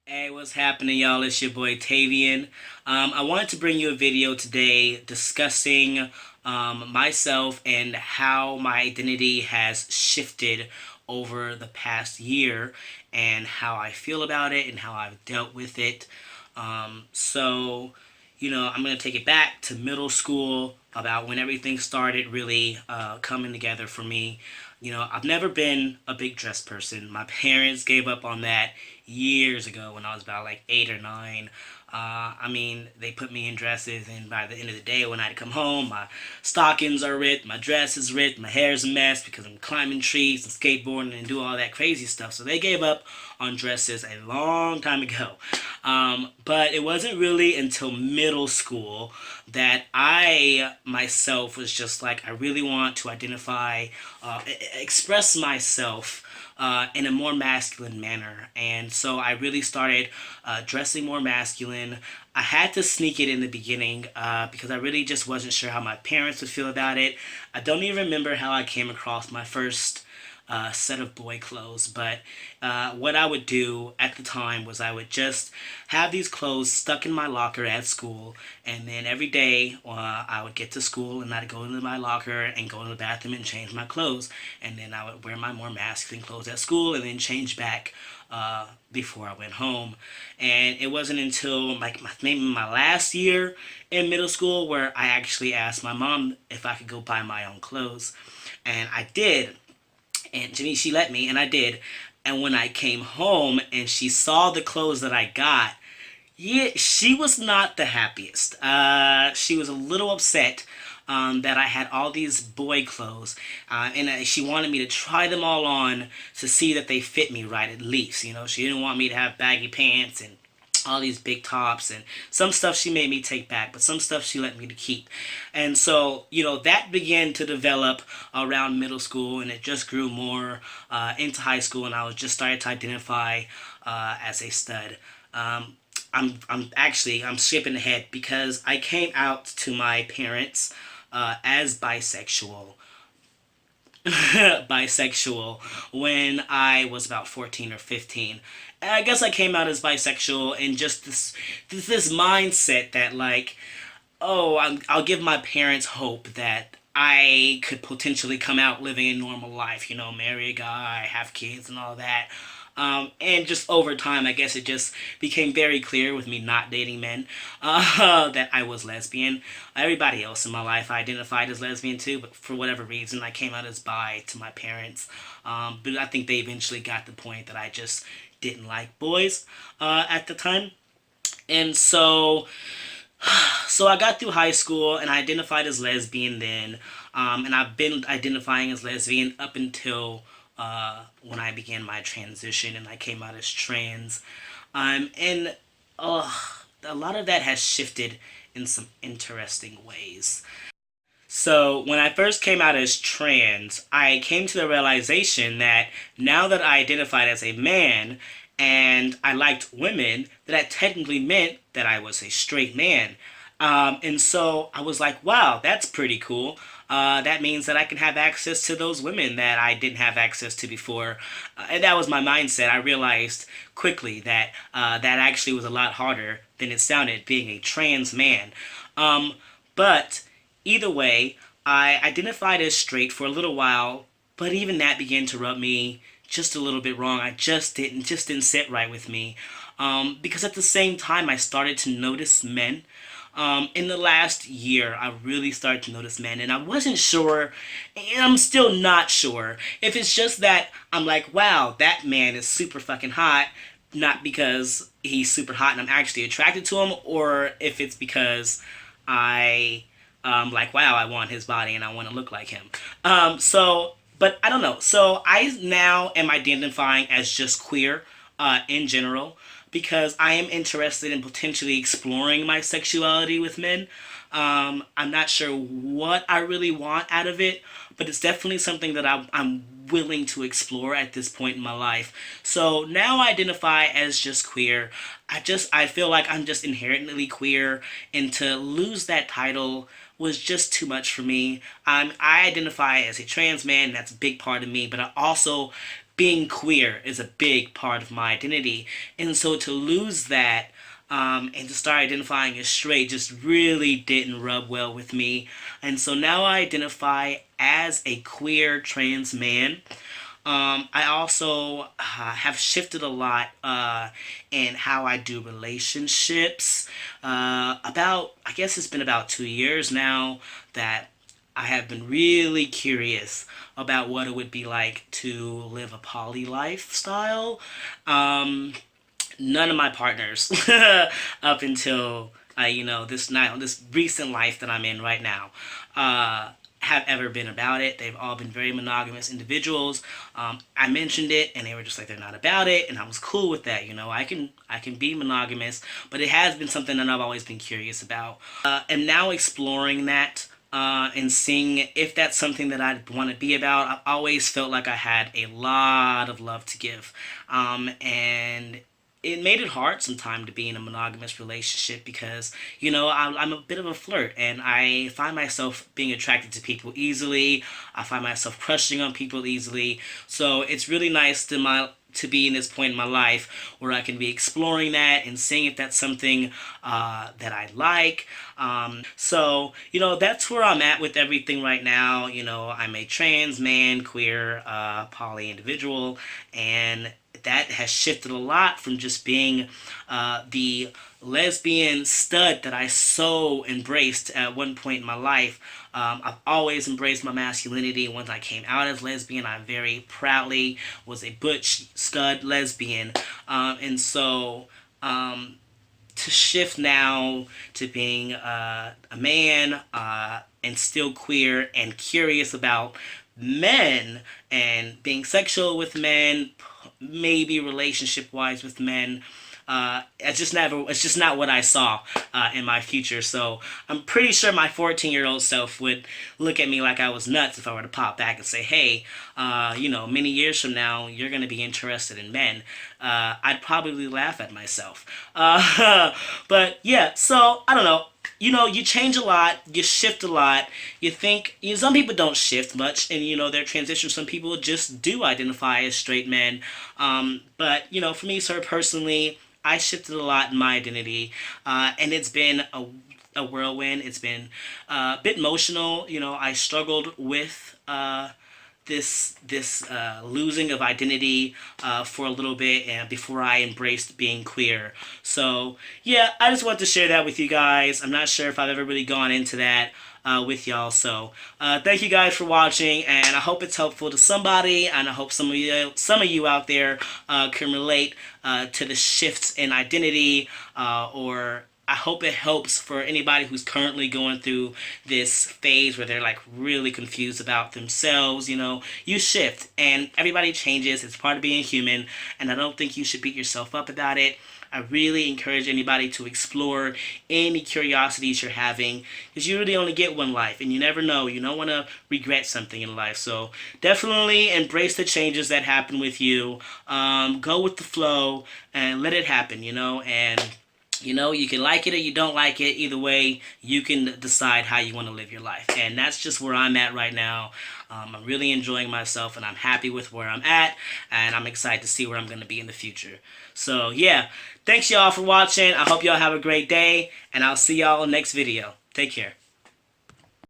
Hey, what's happening, y'all? It's your boy Tavian. I wanted to bring you a video today discussing myself and how my identity has shifted over the past year and how I feel about it and how I've dealt with it. I'm going to take it back to middle school about when everything started really coming together for me. I've never been a big dress person. My parents gave up on that years ago when I was about like 8 or 9. They put me in dresses, and by the end of the day, when I come home, my stockings are ripped, my dress is ripped, my hair's a mess because I'm climbing trees and skateboarding and do all that crazy stuff. So they gave up on dresses a long time ago. But it wasn't really until middle school that I myself was just like, I really want to identify, express myself in a more masculine manner. And so I really started dressing more masculine. I had to sneak it in the beginning because I really just wasn't sure how my parents would feel about it. I don't even remember how I came across my first set of boy clothes. But what I would do at the time was I would just have these clothes stuck in my locker at school, and then every day I would get to school and I'd go into my locker and go in the bathroom and change my clothes, and then I would wear my more masculine clothes at school and then change back before I went home. And it wasn't until like maybe my last year in middle school where I actually asked my mom if I could go buy my own clothes, and I did. And to me, she let me, and I did. And when I came home and she saw the clothes that I got, yeah, she was not the happiest. She was a little upset that I had all these boy clothes, and she wanted me to try them all on to see that they fit me right at least. She didn't want me to have baggy pants and all these big tops, and some stuff she made me take back, but some stuff she let me to keep. And so, that began to develop around middle school, and it just grew more into high school, and I was just started to identify as a stud. Um, I'm skipping ahead because I came out to my parents as bisexual when I was about 14 or 15. And I guess I came out as bisexual in just this mindset that like, oh, I'll give my parents hope that I could potentially come out living a normal life, marry a guy, have kids, and all that. And just over time, I guess it just became very clear with me not dating men that I was lesbian. Everybody else in my life I identified as lesbian too, but for whatever reason, I came out as bi to my parents. But I think they eventually got the point that I just didn't like boys at the time. And so I got through high school and I identified as lesbian then, and I've been identifying as lesbian up until when I began my transition and I came out as trans. And a lot of that has shifted in some interesting ways. So, when I first came out as trans, I came to the realization that now that I identified as a man and I liked women, that technically meant that I was a straight man. And so I was like, wow, that's pretty cool. That means that I can have access to those women that I didn't have access to before. And that was my mindset. I realized quickly that that actually was a lot harder than it sounded being a trans man. Um, but either way, I identified as straight for a little while, but even that began to rub me just a little bit wrong. I just didn't sit right with me. Because at the same time, I started to notice men. In the last year, I really started to notice men, and I wasn't sure, and I'm still not sure, if it's just that I'm like, wow, that man is super fucking hot, not because he's super hot and I'm actually attracted to him, or if it's because I like, wow, I want his body and I want to look like him. But I don't know. So I now am identifying as just queer in general because I am interested in potentially exploring my sexuality with men. I'm not sure what I really want out of it, but it's definitely something that I'm willing to explore at this point in my life. So now I identify as just queer. I feel like I'm just inherently queer, and to lose that title was just too much for me. I identify as a trans man, and that's a big part of me, but I also being queer is a big part of my identity. And so to lose that, and to start identifying as straight just really didn't rub well with me. And so now I identify as a queer trans man. I also have shifted a lot in how I do relationships. I guess it's been about 2 years now that I have been really curious about what it would be like to live a poly lifestyle. Um, None of my partners, up until this recent life that I'm in right now, have ever been about it. They've all been very monogamous individuals. I mentioned it, and they were just like they're not about it, and I was cool with that. I can be monogamous, but it has been something that I've always been curious about. And now exploring that. And seeing if that's something that I want to be about. I've always felt like I had a lot of love to give. And it made it hard sometimes to be in a monogamous relationship because, I'm a bit of a flirt and I find myself being attracted to people easily. I find myself crushing on people easily. So it's really nice to be in this point in my life where I can be exploring that and seeing if that's something that I like. So that's where I'm at with everything right now. I'm a trans man, queer, poly individual, and that has shifted a lot from just being the lesbian stud that I so embraced at one point in my life. I've always embraced my masculinity. Once I came out as lesbian, I very proudly was a butch stud lesbian. And so to shift now to being a man and still queer and curious about men and being sexual with men, maybe relationship wise with men. It's just not what I saw in my future. So I'm pretty sure my 14-year-old self would look at me like I was nuts if I were to pop back and say, hey, many years from now, you're going to be interested in men. I'd probably laugh at myself. But yeah, so I don't know. You change a lot, you shift a lot. You think, some people don't shift much, and their transition. Some people just do identify as straight men. But for me, sir, personally, I shifted a lot in my identity, and it's been a whirlwind. It's been a bit emotional. I struggled with this losing of identity for a little bit and before I embraced being queer. So yeah, I just wanted to share that with you guys. I'm not sure if I've ever really gone into that with y'all. So thank you guys for watching, and I hope it's helpful to somebody, and I hope some of you out there can relate to the shifts in identity, or I hope it helps for anybody who's currently going through this phase where they're like really confused about themselves. You shift and everybody changes. It's part of being human, and I don't think you should beat yourself up about it. I really encourage anybody to explore any curiosities you're having, because you really only get one life and you never know. You don't want to regret something in life. So definitely embrace the changes that happen with you. Go with the flow and let it happen, and you can like it or you don't like it. Either way, you can decide how you want to live your life. And that's just where I'm at right now. I'm really enjoying myself, and I'm happy with where I'm at, and I'm excited to see where I'm going to be in the future. So yeah, thanks y'all for watching. I hope y'all have a great day, and I'll see y'all next video. Take care.